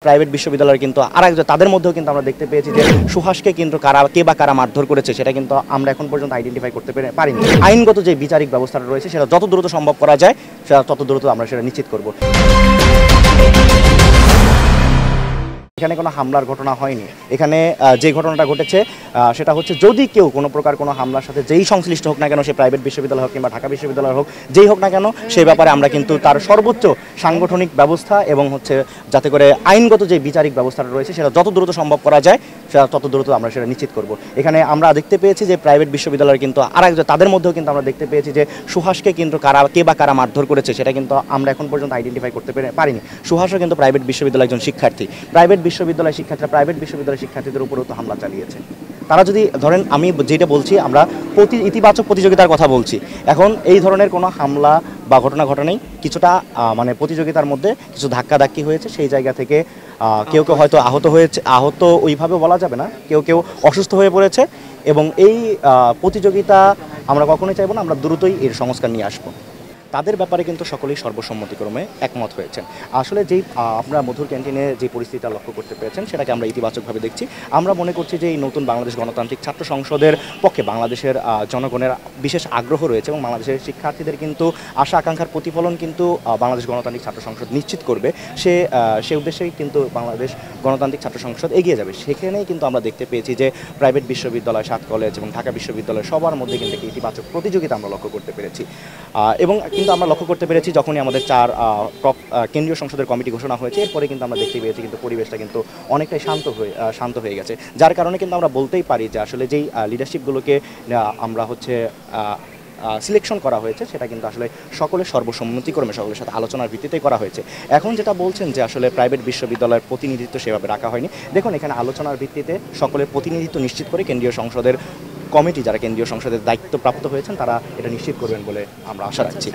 Private বিশ্ববিদ্যালয়ের কিন্তু আরেকজন তাদের মধ্যেও কিন্তু আমরা দেখতে পেয়েছি যে সুহাসকে কিন্তু কে বা কারা মারধর করেছে সেটা কিন্তু আমরা এখন পর্যন্ত আইডেন্টিফাই করতে পারিনি। আইনগত যে বিচারিক ব্যবস্থাটা রয়েছে সেটা যত দ্রুত সম্ভব করা যায় সেটা তত দ্রুত আমরা সেটা নিশ্চিত করব। এখানে কোনো হামলার ঘটনা হয়নি। এখানে যে ঘটনাটা ঘটেছে সেটা হচ্ছে যদি কেউ কোনো প্রকার কোনো হামলার সাথে যেই সংশ্লিষ্ট হোক না কেন, সে প্রাইভেট বিশ্ববিদ্যালয় হোক কিংবা ঢাকা বিশ্ববিদ্যালয় হোক, যেই হোক না কেন, সেই ব্যাপারে আমরা কিন্তু তার সর্বোচ্চ সাংগঠনিক ব্যবস্থা এবং হচ্ছে যাতে করে আইনগত যে বিচারিক ব্যবস্থাটা রয়েছে সেটা যত দ্রুত সম্ভব করা যায় সেটা তত দ্রুত আমরা সেটা নিশ্চিত করব। এখানে আমরা দেখতে পেয়েছি যে প্রাইভেট বিশ্ববিদ্যালয়ের কিন্তু আরেকজন তাদের মধ্যেও কিন্তু আমরা দেখতে পেয়েছি যে সুহাসকে কিন্তু কে বা কারা মারধর করেছে সেটা কিন্তু আমরা এখন পর্যন্ত আইডেন্টিফাই করতে পারিনি। সুহাসও কিন্তু প্রাইভেট বিশ্ববিদ্যালয়ের একজন শিক্ষার্থী। প্রাইভেট বিশ্ববিদ্যালয়ের শিক্ষার্থীদের উপরেও তো হামলা চালিয়েছে। তারা যদি ধরেন, আমি যেটা বলছি আমরা ইতিবাচক প্রতিযোগিতার কথা বলছি। এখন এই ধরনের কোনো হামলা বা ঘটনা ঘটেনি, কিছুটা মানে প্রতিযোগিতার মধ্যে কিছু ধাক্কাধাক্কি হয়েছে, সেই জায়গা থেকে কেউ কেউ হয়তো আহত ওইভাবে বলা যাবে না, কেউ কেউ অসুস্থ হয়ে পড়েছে এবং এই প্রতিযোগিতা আমরা কখনোই চাইবো না, আমরা দ্রুতই এর সংস্কার নিয়ে আসবো। তাদের ব্যাপারে কিন্তু সকলেই সর্বসম্মতিক্রমে একমত হয়েছেন। আসলে যেই আপনারা মধুর ক্যান্টিনে যে পরিস্থিতিটা লক্ষ্য করতে পেরেছেন সেটাকে আমরা ইতিবাচকভাবে দেখছি। আমরা মনে করছি যে এই নতুন বাংলাদেশ গণতান্ত্রিক ছাত্র সংসদের পক্ষে বাংলাদেশের জনগণের বিশেষ আগ্রহ রয়েছে এবং বাংলাদেশের শিক্ষার্থীদের কিন্তু আশা আকাঙ্ক্ষার প্রতিফলন কিন্তু বাংলাদেশ গণতান্ত্রিক ছাত্র সংসদ নিশ্চিত করবে। সে উদ্দেশ্যেই কিন্তু বাংলাদেশ গণতান্ত্রিক ছাত্র সংসদ এগিয়ে যাবে। সেখানেই কিন্তু আমরা দেখতে পেয়েছি যে প্রাইভেট বিশ্ববিদ্যালয়, 7 কলেজ এবং ঢাকা বিশ্ববিদ্যালয় সবার মধ্যে কিন্তু একটি ইতিবাচক প্রতিযোগিতা আমরা লক্ষ্য করতে পেরেছি। এবং কিন্তু আমরা লক্ষ্য করতে পেরেছি যখনই আমাদের 4 কেন্দ্রীয় সংসদের কমিটি ঘোষণা হয়েছে, এরপরে কিন্তু আমরা দেখতে পেয়েছি কিন্তু পরিবেশটা কিন্তু অনেকটাই শান্ত হয়ে গেছে। যার কারণে কিন্তু আমরা বলতেই পারি যে আসলে যেই লিডারশিপগুলোকে আমরা সিলেকশন করা হয়েছে সেটা কিন্তু আসলে সকলের সর্বসম্মতিক্রমে সকলের সাথে আলোচনার ভিত্তিতেই করা হয়েছে। এখন যেটা বলছেন যে আসলে প্রাইভেট বিশ্ববিদ্যালয়ের প্রতিনিধিত্ব সেভাবে রাখা হয়নি, দেখুন এখানে আলোচনার ভিত্তিতে সকলের প্রতিনিধিত্ব নিশ্চিত করে কেন্দ্রীয় সংসদের কমিটি, যারা কেন্দ্রীয় সংসদের দায়িত্বপ্রাপ্ত হয়েছেন, তারা এটা নিশ্চিত করবেন বলে আমরা আশা রাখছি।